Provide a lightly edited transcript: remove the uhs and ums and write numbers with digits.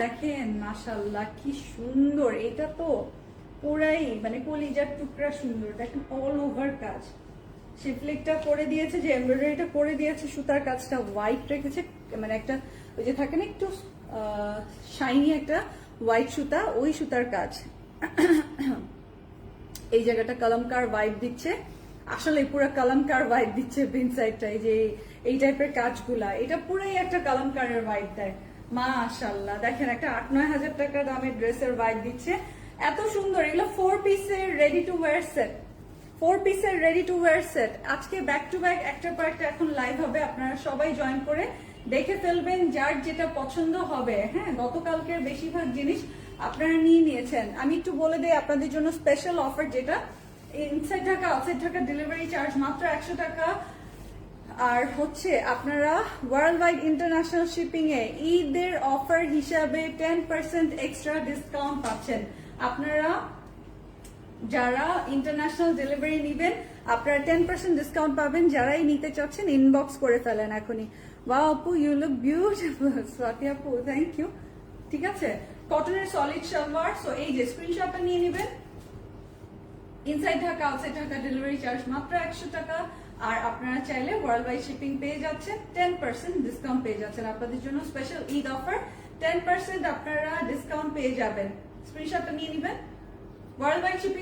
দেখেন মাশাআল্লাহ কি সুন্দর, এটা তো পুরাই মানে কলিজার টুকরা সুন্দর। দেখেন অল ওভার কাজ, শিফলিকটা করে দিয়েছে, যে এমব্রয়ডারিটা করে দিয়েছে, সুতার কাজটা হোয়াইট রেখেছে, মানে একটা ওই যে থাকে না একটু শাইনি একটা হোয়াইট সুতা, ওই সুতার কাজ। এই জায়গাটা কলমকার ভাইব দিচ্ছে, আসলে পুরো কলমকার ভাইব দিচ্ছে প্রিন্ট সাইডটা। এই যে এই টাইপের কাজগুলা, এটা পুরাই একটা কলমকারের ভাইব দেয়। মাশাআল্লাহ দেখেন, একটা 8-9 হাজার টাকা দামের ড্রেসের ভাইব দিচ্ছে, এত সুন্দর। এগুলো 4 পিসের রেডি টু ওয়্যার সেট, 4 পিসের রেডি টু ওয়্যার সেট। আজকে ব্যাক টু ব্যাক একটার পর একটা এখন লাইভ হবে, আপনারা সবাই জয়েন করে দেখে ফেলবেন, যার যেটা পছন্দ হবে। হ্যাঁ, গতকালকের বেশিরভাগ জিনিস আপনারা নিয়ে নিয়েছেন। আমি একটু বলে দেই আপনাদের জন্য স্পেশাল অফার, যেটা inside Dhaka outside Dhaka delivery charge মাত্র 100 টাকা। আর হচ্ছে আপনারা ওয়ার্ল্ড ওয়াইড ইন্টারন্যাশনাল শিপিং এ ঈদের অফার হিসাবে 10% এক্সট্রা ডিসকাউন্ট পাচ্ছেন। আপনারা যারা ইন্টারন্যাশনাল ডেলিভারি নেবেন, আপনারা 10% ডিসকাউন্ট পাবেন। যারাই নিতে চাচ্ছেন ইনবক্স করে ফেলেন এখনই। ওয়াও আপু, ইউ লুক বিউটিফুল। স্বাতি আপু থ্যাংক ইউ। ঠিক আছে, কটনের সলিড সালোয়ার। সো এই যে স্ক্রিনশটটা নিয়ে নেবেন। Inside Dhaka outside Dhaka delivery charge মাত্র 100 টাকা। আর আপনারা চাইলে ওয়ার্ল্ড ওয়াইড শিপিং পেয়ে যাচ্ছেন, 10% ডিসকাউন্ট পেয়ে যাচ্ছেন। আপনাদের জন্য স্পেশাল ঈদ অফার, 10% আপনারা ডিসকাউন্ট পেয়ে যাবেন। স্ক্রিনশটটা নিয়ে নেবেন। World wide shipping